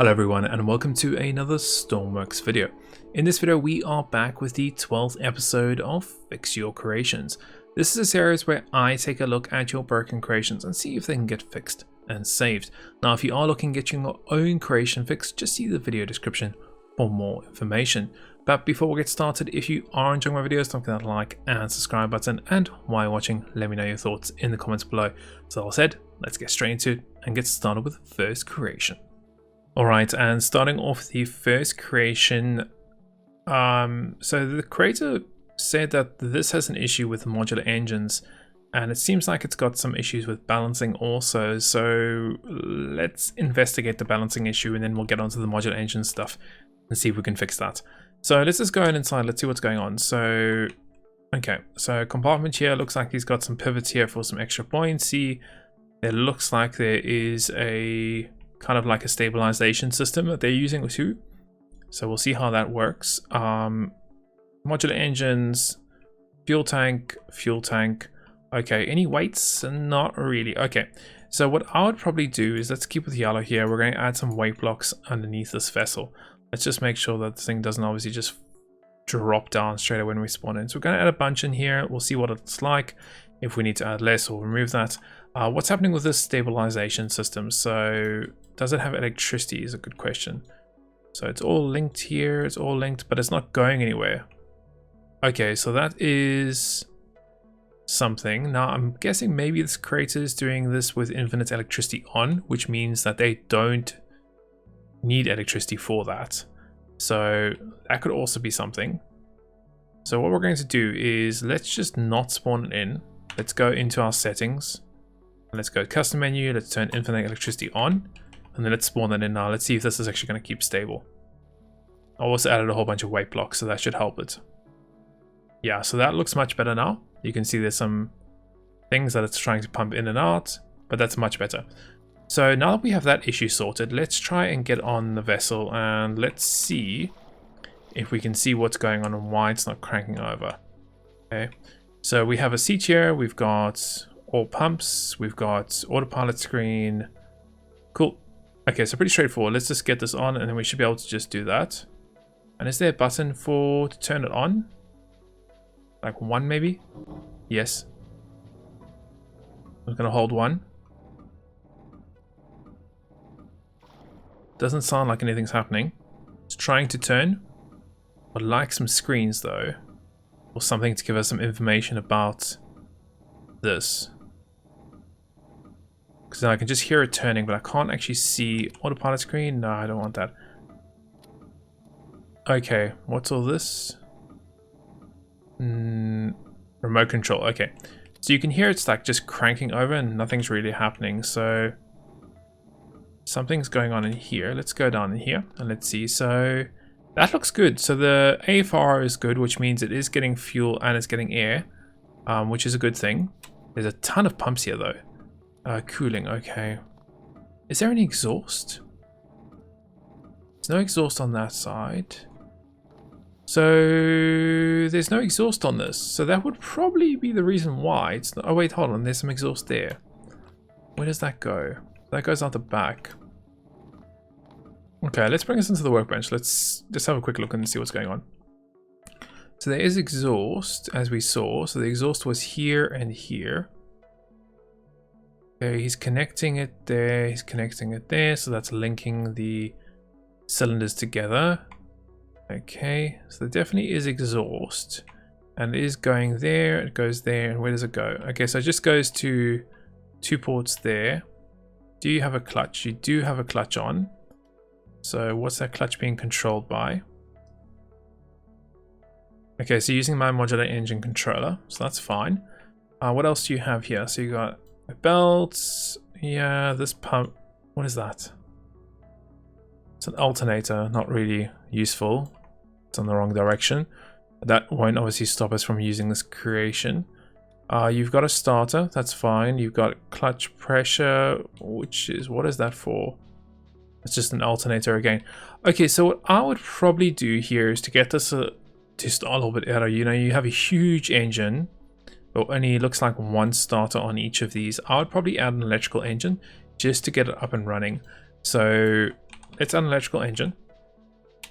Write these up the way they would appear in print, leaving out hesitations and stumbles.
Hello everyone and welcome to another Stormworks video. In this video we are back with the 12th episode of Fix Your Creations. This is a series where I take a look at your broken creations and see if they can get fixed and saved. Now if you are looking at getting your own creation fixed, just see the video description for more information. But before we get started, if you are enjoying my videos, don't forget that like and subscribe button, and while you're watching, let me know your thoughts in the comments below. So all said, let's get straight into it and get started with the first creation. Alright, and starting off the first creation, so the creator said that this has an issue with the modular engines, and it seems like it's got some issues with balancing also, so let's investigate the balancing issue and then we'll get onto the modular engine stuff and see if we can fix that. So let's just go inside, let's see what's going on. So, okay, so compartment here looks like he's got some pivots here for some extra buoyancy. It looks like there is a kind of like a stabilization system that they're using too, so we'll see how that works. Modular engines, fuel tank. Okay, any weights? Not really. Okay, so what I would probably do is, let's keep with yellow here. We're going to add some weight blocks underneath this vessel. Let's just make sure that this thing doesn't obviously just drop down straight away when we spawn in. So we're going to add a bunch in here. We'll see what it's like, if we need to add less or remove that. What's happening with this stabilization system? So does it have electricity is a good question. So it's all linked here, it's all linked, but it's not going anywhere. Okay, so that is something. Now I'm guessing maybe this creator is doing this with infinite electricity on, which means that they don't need electricity for that. So that could also be something. So what we're going to do is, let's just not spawn it in. Let's go into our settings. Let's go custom menu, let's turn infinite electricity on, and then let's spawn that in now. Let's see if this is actually going to keep stable. I also added a whole bunch of weight blocks, so that should help it. Yeah, so that looks much better now. You can see there's some things that it's trying to pump in and out, but that's much better. So now that we have that issue sorted, let's try and get on the vessel and let's see if we can see what's going on and why it's not cranking over. Okay, so we have a seat here, we've got all pumps, we've got autopilot screen. Cool. Okay, so pretty straightforward. Let's just get this on and then we should be able to just do that. And is there a button to turn it on? Like one maybe? Yes. I'm gonna hold one. Doesn't sound like anything's happening. It's trying to turn. I'd like some screens though, or something to give us some information about this. Because I can just hear it turning, but I can't actually see autopilot screen. No, I don't want that. Okay, what's all this? Remote control. Okay, so you can hear it's like just cranking over and nothing's really happening. So something's going on in here. Let's go down in here and let's see. So that looks good. So the AFR is good, which means it is getting fuel and it's getting air, which is a good thing. There's a ton of pumps here though. Cooling, okay. Is there any exhaust? There's no exhaust on that side. So there's no exhaust on this. So that would probably be the reason why it's not. Oh wait, hold on, there's some exhaust there. Where does that go? That goes out the back. Okay, let's bring us into the workbench. Let's just have a quick look and see what's going on. So there is exhaust, as we saw. So the exhaust was here and here. Okay, he's connecting it there, he's connecting it there, so that's linking the cylinders together. Okay, so there definitely is exhaust, and it is going there, it goes there, and where does it go? Okay, so it just goes to 2 ports there. Do you have a clutch? You do have a clutch on. So what's that clutch being controlled by? Okay, so using my modular engine controller, so that's fine. What else do you have here? So you got belts, yeah, this pump, what is that? It's an alternator, not really useful. It's on the wrong direction. That won't obviously stop us from using this creation. You've got a starter, that's fine. You've got clutch pressure, which is, what is that for? It's just an alternator again. Okay, so what I would probably do here is to get this to start a little bit better. You know, you have a huge engine, but only looks like one starter on each of these. I would probably add an electrical engine just to get it up and running. So let's add an electrical engine.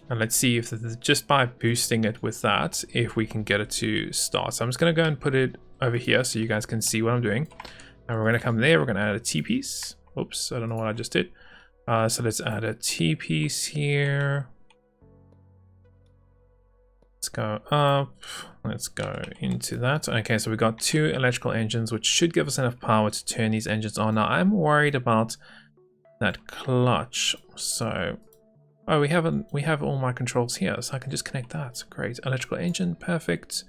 And let's see if just by boosting it with that, if we can get it to start. So I'm just going to go and put it over here so you guys can see what I'm doing. And we're going to come there. We're going to add a T piece. Oops, I don't know what I just did. So let's add a T piece here. Let's go up. Let's go into that. Okay, so we've got 2 electrical engines, which should give us enough power to turn these engines on. Now, I'm worried about that clutch. So... oh, we have all my controls here, so I can just connect that. Great. Electrical engine, perfect.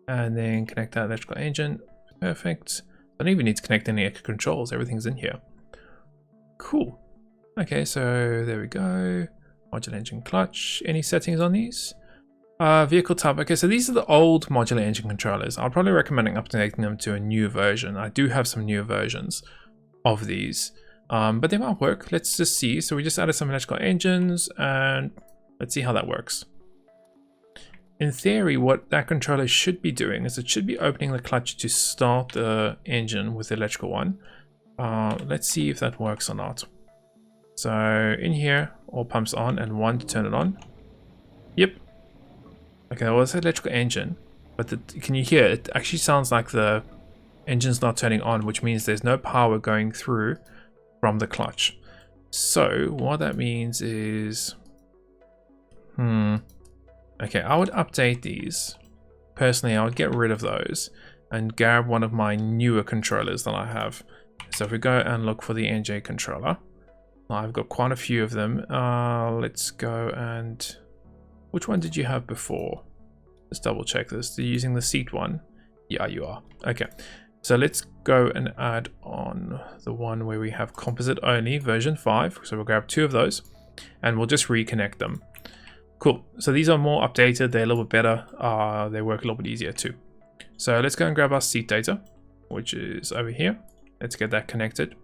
And then connect that electrical engine, perfect. I don't even need to connect any extra controls. Everything's in here. Cool. Okay, so there we go. Modular engine clutch. Any settings on these? Vehicle type. Okay, so these are the old modular engine controllers. I'll probably recommend updating them to a new version. I do have some newer versions of these. But they might work. Let's just see. So we just added some electrical engines and let's see how that works. In theory, what that controller should be doing is it should be opening the clutch to start the engine with the electrical one. Let's see if that works or not. So in here, all pumps on and 1 to turn it on. Yep. Okay, well, it's an electrical engine, but can you hear it? Actually sounds like the engine's not turning on, which means there's no power going through from the clutch. So what that means is, okay, I would update these. Personally, I would get rid of those and grab one of my newer controllers that I have. So if we go and look for the NJ controller, I've got quite a few of them. Let's go and, which one did you have before? Let's double check this. Are you using the seat one? Yeah, you are. Okay. So let's go and add on the one where we have composite only, version 5. So we'll grab 2 of those and we'll just reconnect them. Cool. So these are more updated. They're a little bit better. They work a little bit easier too. So let's go and grab our seat data, which is over here. Let's get that connected.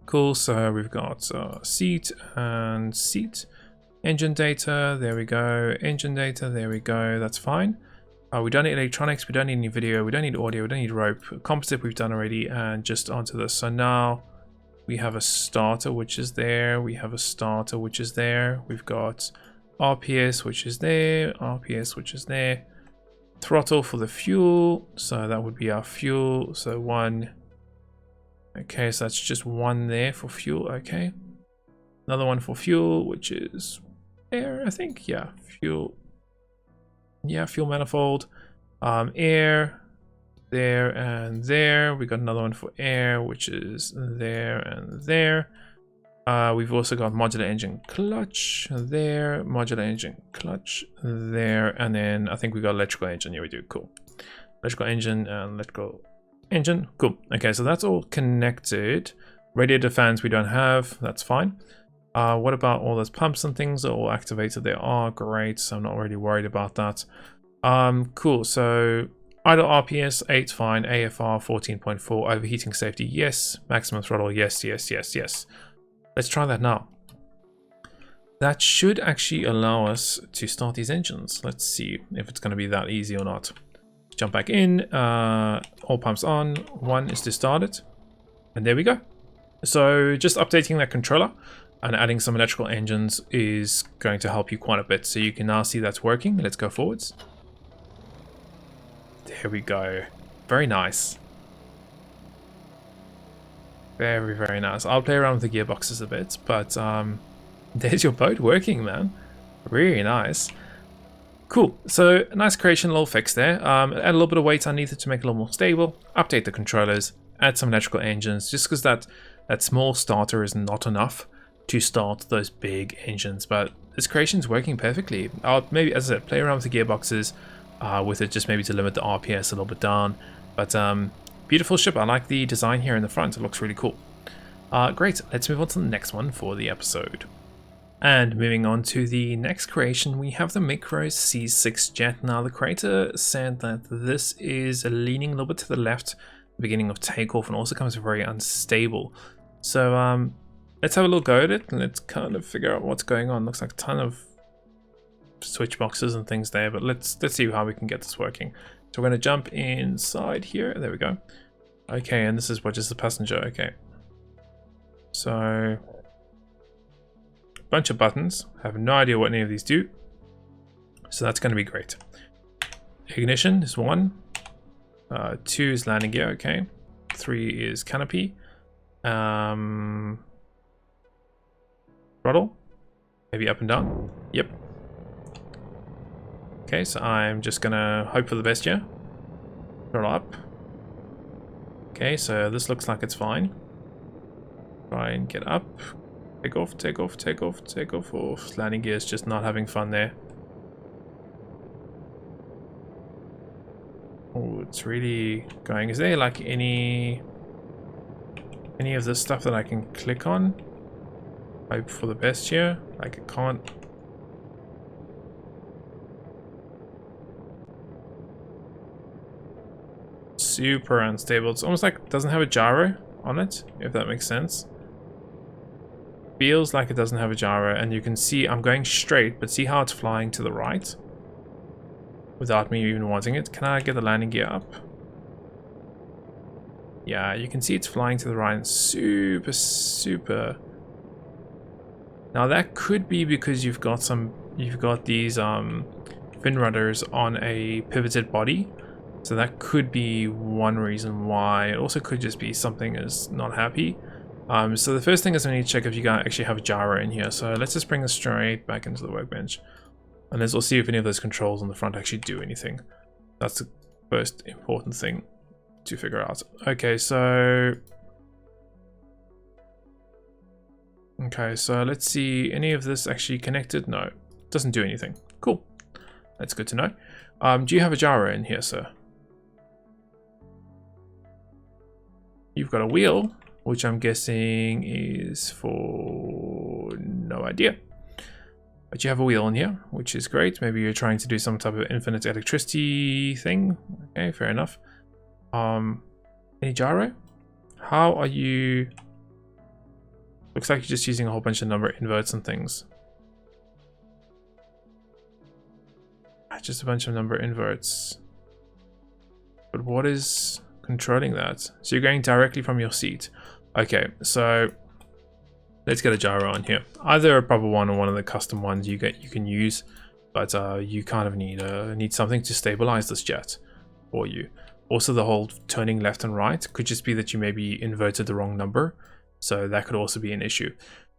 Cool. So we've got seat and seat. Engine data. There we go. Engine data. There we go. That's fine. We don't need electronics, we don't need any video, we don't need audio, we don't need rope. Composite we've done already, and just onto this. So now we have a starter, which is there. We have a starter, which is there. We've got RPS, which is there. RPS, which is there. Throttle for the fuel. So that would be our fuel. So 1. Okay, so that's just 1 there for fuel. Okay. Another one for fuel, which is air, I think. Yeah, fuel. Yeah, fuel manifold, air, there and there. We got another one for air, which is there and there. We've also got modular engine clutch there, modular engine clutch there, and then I think we got electrical engine. Yeah, we do. Cool. Electrical engine and electrical engine. Cool. Okay, so that's all connected. Radiator fans we don't have. That's fine. What about all those pumps and things are all activated? They are great, so I'm not really worried about that. Cool, so idle RPS 8, fine. AFR 14.4, overheating safety, yes. Maximum throttle, yes, yes, yes, yes. Let's try that now. That should actually allow us to start these engines. Let's see if it's going to be that easy or not. Jump back in, all pumps on, 1 is to start it, and there we go. So just updating that controller and adding some electrical engines is going to help you quite a bit. So you can now see that's working. Let's go forwards. There we go. Very nice. Very, very nice. I'll play around with the gearboxes a bit, but there's your boat working, man. Really nice. Cool. So a nice creation, a little fix there. Add a little bit of weight underneath it to make it a little more stable. Update the controllers. Add some electrical engines, just because that small starter is not enough to start those big engines, but this creation is working perfectly. I'll maybe, as I said, play around with the gearboxes with it, just maybe to limit the RPS a little bit down. But beautiful ship. I like the design here in the front. It looks really cool. Great. Let's move on to the next one for the episode. And moving on to the next creation, we have the Micros C6 jet. Now the creator said that this is leaning a little bit to the left, the beginning of takeoff, and also comes very unstable. So let's have a little go at it and let's kind of figure out what's going on. Looks like a ton of switch boxes and things there, but let's see how we can get this working. So we're going to jump inside here. There we go. Okay, and this is what is the passenger. Okay. So bunch of buttons. I have no idea what any of these do. So that's going to be great. Ignition is 1. 2 is landing gear, okay. 3 is canopy. Throttle. Maybe up and down. Yep. Okay, so I'm just going to hope for the best here. Throttle up. Okay, so this looks like it's fine. Try and get up. Take off, take off, take off, take off. Oh, landing gear is just not having fun there. Oh, it's really going. Is there like any of this stuff that I can click on? Hope for the best here. Like I can't. Super unstable. It's almost like it doesn't have a gyro on it, if that makes sense. Feels like it doesn't have a gyro, and you can see I'm going straight, but see how it's flying to the right without me even wanting it. Can I get the landing gear up? Yeah, you can see it's flying to the right and super. Now that could be because you've got these fin rudders on a pivoted body. So that could be one reason why. It also could just be something is not happy. So the first thing is I need to check if you guys actually have a gyro in here. So let's just bring this straight back into the workbench. And let's see if any of those controls on the front actually do anything. That's the first important thing to figure out. Okay, so let's see. Any of this actually connected? No, doesn't do anything. Cool. That's good to know. Do you have a gyro in here, sir? You've got a wheel, which I'm guessing is for no idea. But you have a wheel in here, which is great. Maybe you're trying to do some type of infinite electricity thing. Okay, fair enough. Any gyro? How are you? Looks like you're just using a whole bunch of number inverts and things. Just a bunch of number inverts. But what is controlling that? So you're going directly from your seat. Okay, so let's get a gyro on here. Either a proper one or one of the custom ones you can use, but you kind of need something to stabilize this jet for you. Also, the whole turning left and right could just be that you maybe inverted the wrong number, so that could also be an issue.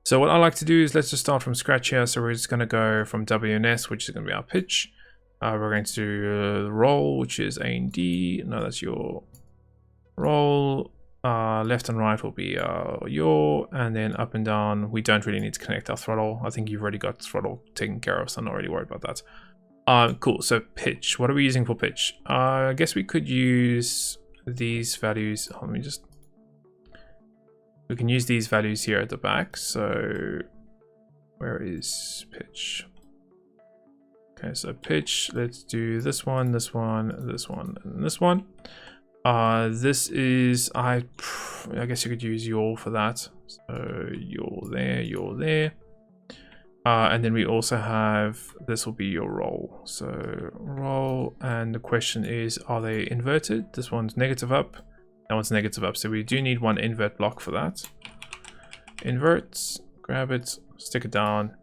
So what I like to do is let's just start from scratch here. So we're just going to go from WNS, which is going to be our pitch. We're going to do the roll, which is A and D. No, that's your roll. Left and right will be your, and then up and down. We don't really need to connect our throttle. I think you've already got throttle taken care of, so I'm not really worried about that. Cool. So pitch. What are we using for pitch? I guess we could use these values. Oh, we can use these values here at the back. So where is pitch? Okay, so pitch, let's do this one, this one, this one, and this one. This is, I guess you could use yaw for that. So you're there. And then we also have, this will be your roll. So roll, and the question is, are they inverted? This one's negative up, that one's negative up. So we do need one invert block for that. Invert, grab it, stick it down.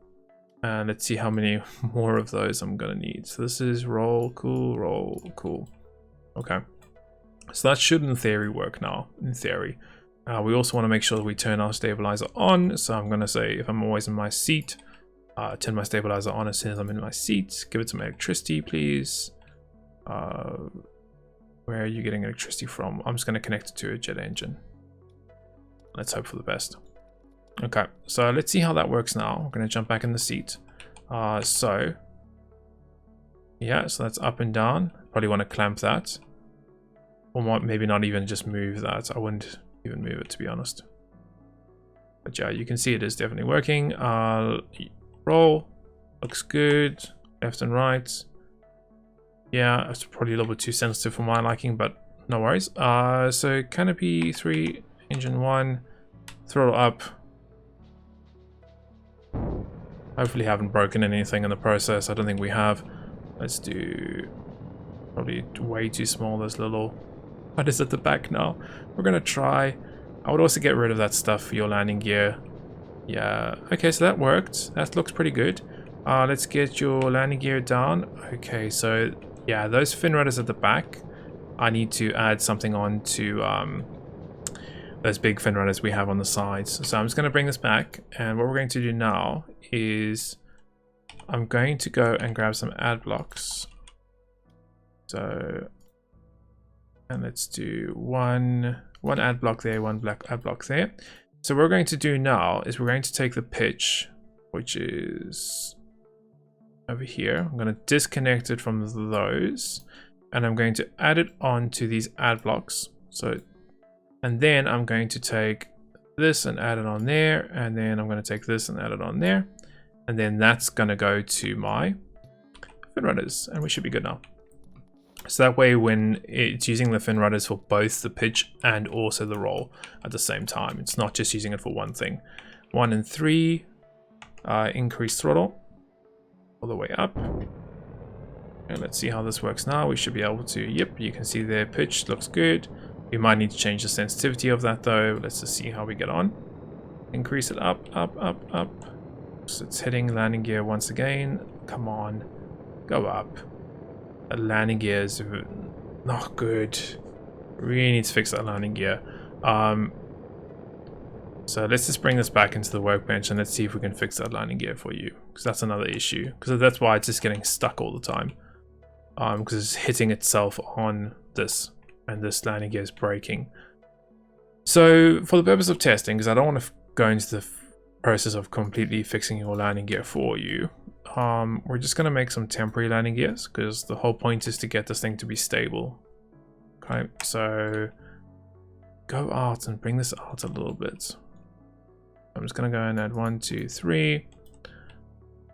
And let's see how many more of those I'm gonna need. So this is roll, cool. Okay. So that should in theory work now, in theory. We also want to make sure that we turn our stabilizer on. So I'm gonna say if I'm always in my seat, turn my stabilizer on as soon as I'm in my seat. Give it some electricity, please. Where are you getting electricity from? I'm just gonna connect it to a jet engine. Let's hope for the best. Okay, so let's see how that works now. I'm going to jump back in the seat. So that's up and down. Probably want to clamp that. Or maybe not even just move that. I wouldn't even move it, to be honest. But yeah, you can see it is definitely working. Roll. Looks good. Left and right. Yeah, it's probably a little bit too sensitive for my liking, but no worries. So canopy 3, engine 1, throttle up. Hopefully haven't broken anything in the process. I don't think we have. Let's do probably way too small, those little what is at the back now. We're gonna try. I would also get rid of that stuff for your landing gear. Yeah, okay, so that worked. That looks pretty good. Let's get your landing gear down. Okay, so yeah, those fin rudders at the back, I need to add something on to those big fin rudders we have on the sides. So I'm just going to bring this back, and what we're going to do now is I'm going to go and grab some add blocks. So, and let's do one add block there, one black add block there. So what we're going to do now is we're going to take the pitch, which is over here. I'm going to disconnect it from those, and I'm going to add it on to these add blocks. So, and then I'm going to take this and add it on there, and then I'm going to take this and add it on there, and then that's going to go to my fin rudders, and we should be good now. So that way, when it's using the fin rudders for both the pitch and also the roll at the same time, it's not just using it for one thing. 1 and 3, increase throttle all the way up. And let's see how this works now. We should be able to, yep, you can see their pitch looks good. We might need to change the sensitivity of that though. Let's just see how we get on. Increase it up, up, up, up. So it's hitting landing gear once again. Come on, go up. The landing gear is not good. Really need to fix that landing gear. So let's just bring this back into the workbench and let's see if we can fix that landing gear for you, because that's another issue. Because that's why it's just getting stuck all the time. Because it's hitting itself on this, and this landing gear is breaking. So for the purpose of testing, because I don't want to go into the process of completely fixing your landing gear for you, we're just going to make some temporary landing gears, because the whole point is to get this thing to be stable. Okay, so go out and bring this out a little bit. I'm just going to go and add 1, 2, 3.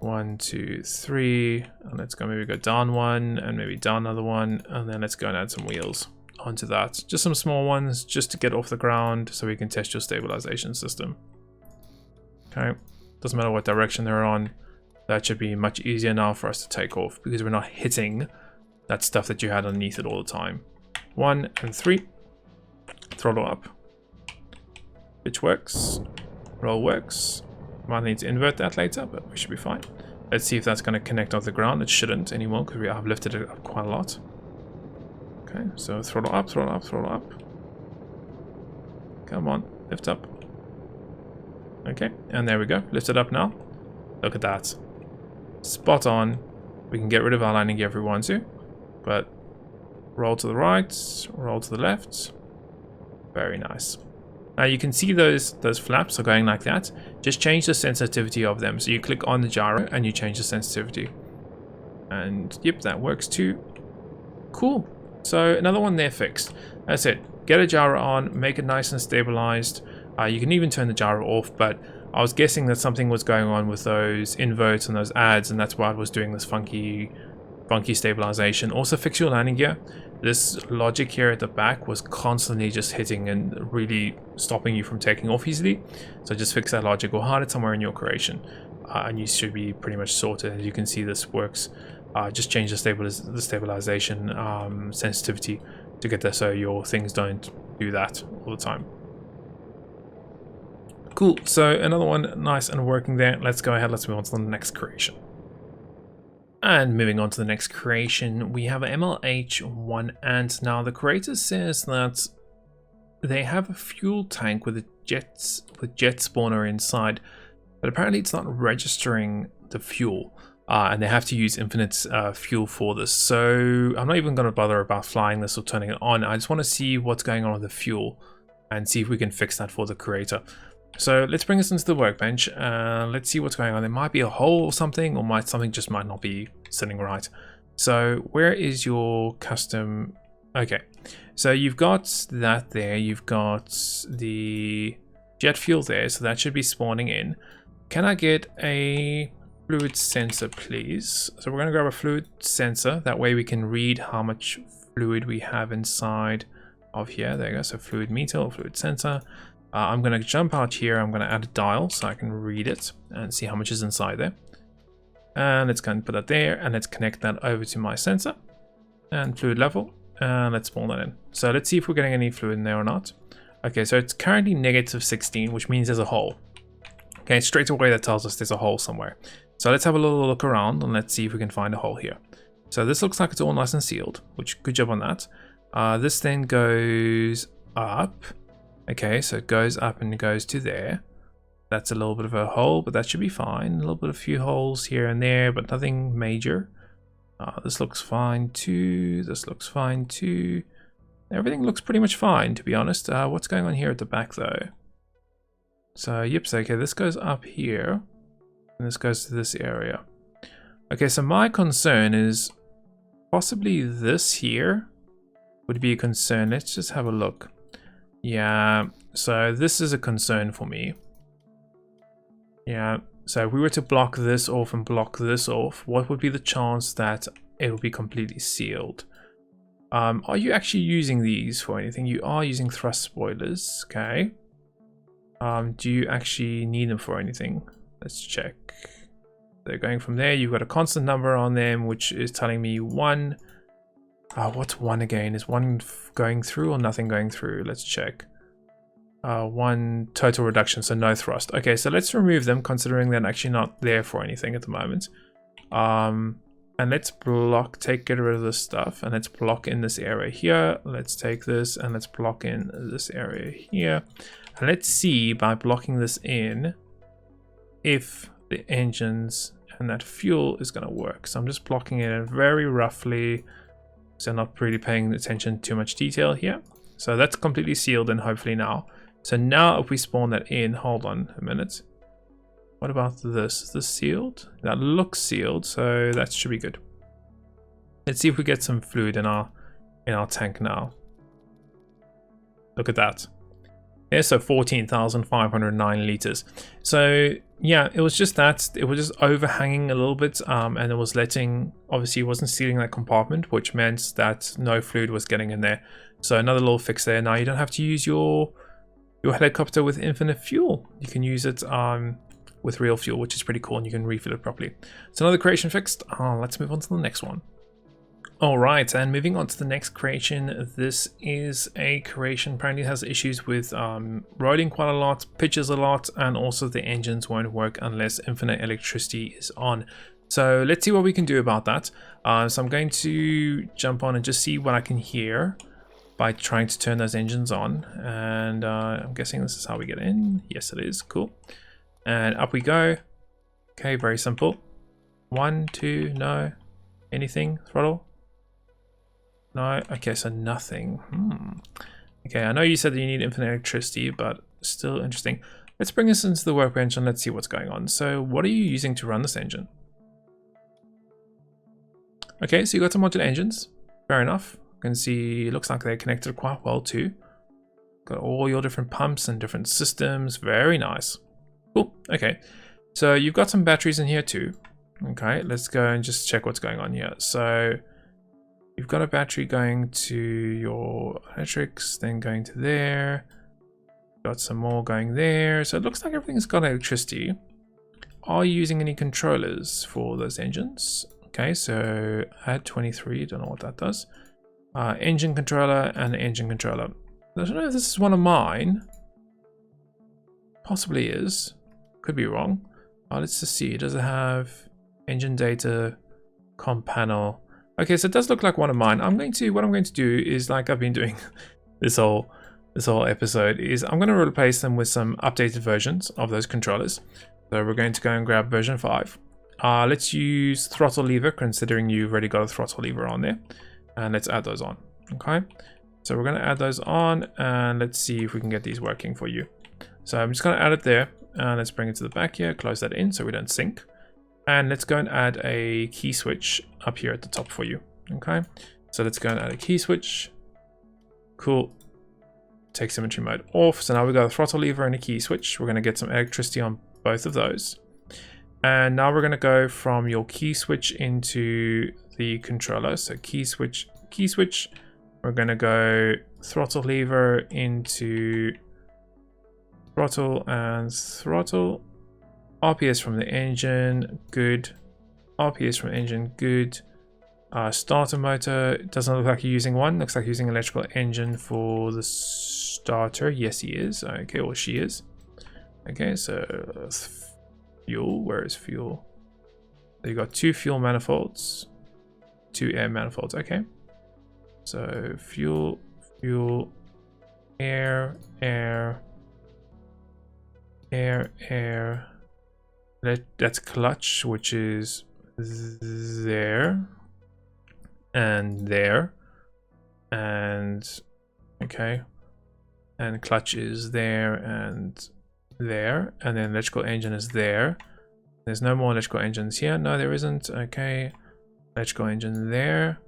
1, 2, 3. And let's go maybe go down one and maybe down another one. And then let's go and add some wheels onto that. Just some small ones just to get off the ground so we can test your stabilization system. Okay, doesn't matter what direction they're on. That should be much easier now for us to take off, because we're not hitting that stuff that you had underneath it all the time. 1 and 3. Throttle up. Pitch works. Roll works. Might need to invert that later, but we should be fine. Let's see if that's going to connect off the ground. It shouldn't anymore, because we have lifted it up quite a lot. Okay, so throttle up, throttle up, throttle up. Come on, lift up. Okay, and there we go. Lift it up now. Look at that. Spot on. We can get rid of our landing gear if we want to, but roll to the right, roll to the left. Very nice. Now you can see those flaps are going like that. Just change the sensitivity of them. So you click on the gyro and you change the sensitivity. And yep, that works too. Cool. So another one there fixed. That's it. Get a gyro on, make it nice and stabilized. You can even turn the gyro off, but I was guessing that something was going on with those inverts and those adds, and that's why it was doing this funky stabilization. Also fix your landing gear. This logic here at the back was constantly just hitting and really stopping you from taking off easily. So just fix that logic or hide it somewhere in your creation, and you should be pretty much sorted. As you can see, this works. Just change the stabilization sensitivity to get there so your things don't do that all the time. Cool, so another one nice and working there. Let's go ahead, let's move on to the next creation. And moving on to the next creation, we have an MLH1 ant. Now the creator says that they have a fuel tank with a jet spawner inside, but apparently it's not registering the fuel, and they have to use infinite fuel for this. So I'm not even going to bother about flying this or turning it on. I just want to see what's going on with the fuel and see if we can fix that for the creator. So let's bring this into the workbench. Let's see what's going on. There might be a hole or something, or something just might not be sitting right. So where is your custom? Okay, so you've got that there. You've got the jet fuel there, so that should be spawning in. Can I get a fluid sensor, please? So we're going to grab a fluid sensor. That way we can read how much fluid we have inside of here. There you go. So fluid meter or fluid sensor. I'm going to jump out here. I'm going to add a dial so I can read it and see how much is inside there. And let's go and put that there, and let's connect that over to my sensor and fluid level, and let's spawn that in. So let's see if we're getting any fluid in there or not. Okay, so it's currently -16, which means there's a hole. Okay, straight away that tells us there's a hole somewhere. So let's have a little look around and let's see if we can find a hole here. So this looks like it's all nice and sealed, which good job on that. This then goes up. Okay, so it goes up and it goes to there. That's a little bit of a hole, but that should be fine. A little bit of a few holes here and there, but nothing major. This looks fine too. This looks fine too. Everything looks pretty much fine, to be honest. What's going on here at the back though? So, yep, so okay, this goes up here. And this goes to this area. Okay, so my concern is possibly this here would be a concern. Let's just have a look. Yeah, so this is a concern for me. Yeah, so if we were to block this off and block this off, what would be the chance that it will be completely sealed? Are you actually using these for anything? You are using thrust spoilers, okay. Do you actually need them for anything? Let's check. They're going from there. You've got a constant number on them, which is telling me 1. What's 1 again? Is 1 going through or nothing going through? Let's check. 1 total reduction, so no thrust. Okay, so let's remove them, considering they're actually not there for anything at the moment. And let's get rid of this stuff, and let's block in this area here. Let's take this and let's block in this area here. And let's see by blocking this in if the engines and that fuel is going to work. So I'm just blocking it in very roughly, so not really paying attention to much detail here. So that's completely sealed and hopefully now. So now if we spawn that in, hold on a minute. What about this? Is this sealed? That looks sealed, so that should be good. Let's see if we get some fluid in our tank now. Look at that. Yeah, so 14,509 liters. So yeah, it was just that. It was just overhanging a little bit, and it was letting, obviously it wasn't sealing that compartment, which meant that no fluid was getting in there. So another little fix there. Now you don't have to use your helicopter with infinite fuel. You can use it with real fuel, which is pretty cool, and you can refill it properly. So another creation fixed. Let's move on to the next one. Alright, and moving on to the next creation. This is a creation, apparently it has issues with rolling quite a lot, pitches a lot, and also the engines won't work unless infinite electricity is on. So let's see what we can do about that. So I'm going to jump on and just see what I can hear by trying to turn those engines on. And I'm guessing this is how we get in. Yes, it is. Cool. And up we go. Okay, very simple. 1, 2, no. Anything? Throttle? No. Okay, so nothing. Okay, I know you said that you need infinite electricity, but still interesting. Let's bring this into the workbench and let's see what's going on. So what are you using to run this engine? Okay, so you got some modular engines. Fair enough. You can see it looks like they're connected quite well too. Got all your different pumps and different systems. Very nice. Cool. Okay, so you've got some batteries in here too. Okay, let's go and just check what's going on here. So you've got a battery going to your electrics, then going to there. Got some more going there. So it looks like everything's got electricity. Are you using any controllers for those engines? Okay, so add 23, don't know what that does. Engine controller and engine controller. I don't know if this is one of mine. Possibly is. Could be wrong. Let's just see. Does it have engine data, comp panel? Okay, so it does look like one of mine. What I'm going to do is, like I've been doing this whole episode, is I'm going to replace them with some updated versions of those controllers. So we're going to go and grab version 5. Let's use throttle lever, considering you've already got a throttle lever on there. And let's add those on. Okay, so we're going to add those on, and let's see if we can get these working for you. So I'm just going to add it there, and let's bring it to the back here, close that in so we don't sync. And let's go and add a key switch up here at the top for you. Okay, so let's go and add a key switch. Cool. Take symmetry mode off. So now we've got a throttle lever and a key switch. We're going to get some electricity on both of those. And now we're going to go from your key switch into the controller. So key switch. We're going to go throttle lever into throttle and throttle. RPS from the engine, good. RPS from engine, good. Starter motor, doesn't look like you're using one. Looks like you're using electrical engine for the starter. Yes, he is. Okay, or she is. Okay, so fuel, where is fuel? So you got 2 fuel manifolds, 2 air manifolds. Okay, so fuel, fuel, air, air, air, air. That's clutch, which is there and there, and okay, and clutch is there and there, and then electrical engine is there. There's no more electrical engines here. No, there isn't. Okay, electrical engine there.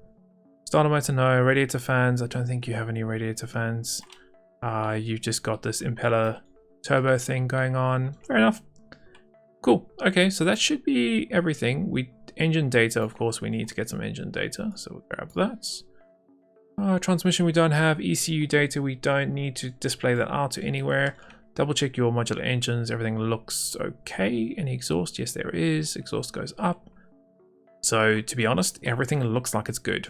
Starter motor, no. Radiator fans, I don't think you have any radiator fans. You've just got this impeller turbo thing going on. Fair enough. Cool. Okay, so that should be everything. Engine data, of course, we need to get some engine data, so we'll grab that. Transmission, we don't have. ECU data, we don't need to display that out to anywhere. Double check your modular engines. Everything looks okay. Any exhaust? Yes, there is. Exhaust goes up. So, to be honest, everything looks like it's good.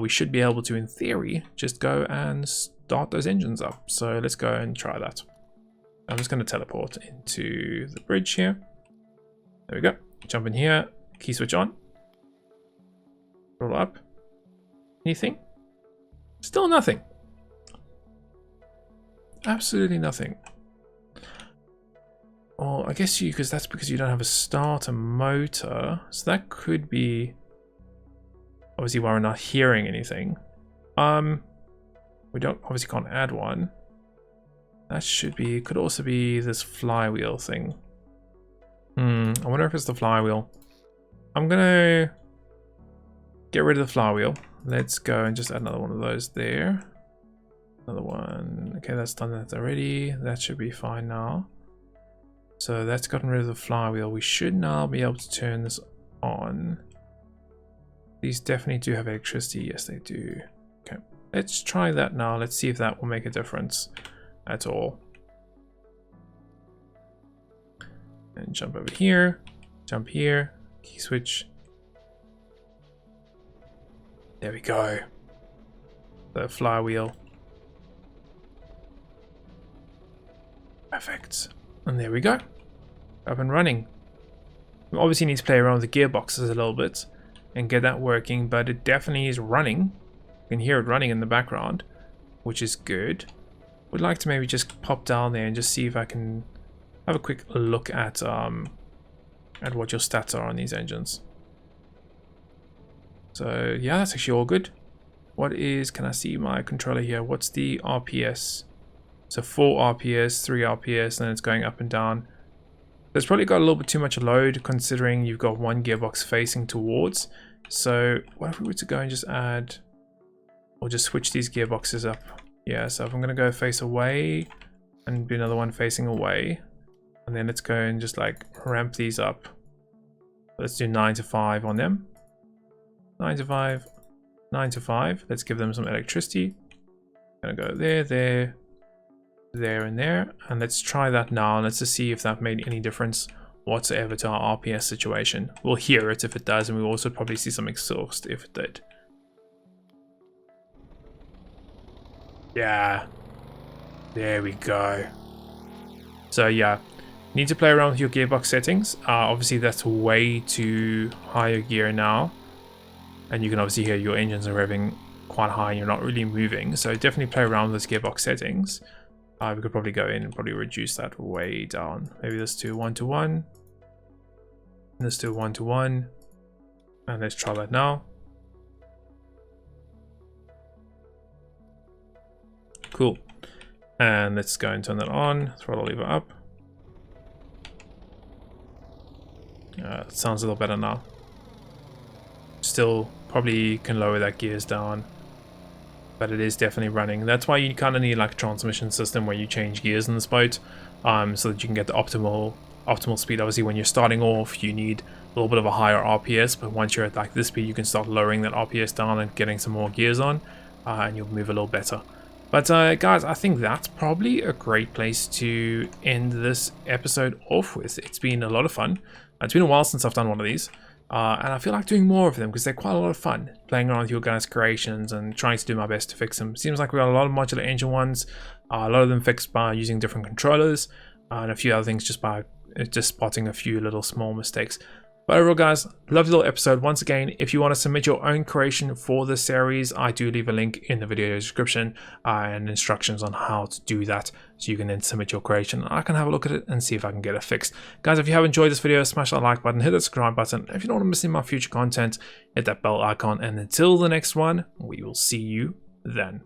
We should be able to, in theory, just go and start those engines up. So let's go and try that. I'm just going to teleport into the bridge here. There we go. Jump in here. Key switch on. Roll up. Anything? Still nothing. Absolutely nothing. Well, I guess that's because you don't have a starter motor. So that could be obviously why we're not hearing anything. We obviously can't add one. That could also be this flywheel thing. I wonder if it's the flywheel. I'm gonna get rid of the flywheel. Let's go and just add another one of those there. Another one. Okay, that's done that already. That should be fine now. So that's gotten rid of the flywheel. We should now be able to turn this on. These definitely do have electricity. Yes, they do. Okay, let's try that now. Let's see if that will make a difference at all. And jump over here. Jump here. Key switch. There we go. The flywheel. Perfect. And there we go. Up and running. We obviously need to play around with the gearboxes a little bit and get that working, but it definitely is running. You can hear it running in the background, which is good. Would like to maybe just pop down there and just see if I can have a quick look at what your stats are on these engines. So yeah, that's actually all good. Can I see my controller here? What's the RPS? So 4 RPS, 3 RPS, and it's going up and down. There's probably got a little bit too much load considering you've got one gearbox facing towards. So what if we were to go and just add, or just switch these gearboxes up? Yeah, so if I'm going to go face away and do another one facing away, and then let's go and just like ramp these up. Let's do 9 to 5 on them. 9 to 5, 9 to 5. Let's give them some electricity. Gonna go there, there, there, and there. And let's try that now. Let's just see if that made any difference whatsoever to our RPS situation. We'll hear it if it does, and we'll also probably see some exhaust if it did. Yeah. There we go. So yeah, need to play around with your gearbox settings. Obviously that's way too higher gear now. And you can obviously hear your engines are revving quite high and you're not really moving. So definitely play around with those gearbox settings. We could probably go in and probably reduce that way down. Maybe this to 1 to 1. This to 1 to 1. And let's try that now. Cool. And let's go and turn that on. Throttle lever up. It sounds a little better now. Still probably can lower that gears down, but it is definitely running. That's why you kind of need like a transmission system where you change gears in this boat, so that you can get the optimal speed. Obviously when you're starting off you need a little bit of a higher RPS, but once you're at like this speed you can start lowering that RPS down and getting some more gears on, and you'll move a little better. But guys, I think that's probably a great place to end this episode off with. It's been a lot of fun. It's been a while since I've done one of these. And I feel like doing more of them because they're quite a lot of fun, playing around with your guys' creations and trying to do my best to fix them. Seems like we got a lot of modular engine ones, a lot of them fixed by using different controllers. and a few other things just by just spotting a few little small mistakes. But overall, guys, lovely little episode. Once again, if you want to submit your own creation for this series, I do leave a link in the video description and instructions on how to do that, so you can then submit your creation. I can have a look at it and see if I can get it fixed. Guys, if you have enjoyed this video, smash that like button, hit that subscribe button. If you don't want to miss any of my future content, hit that bell icon. And until the next one, we will see you then.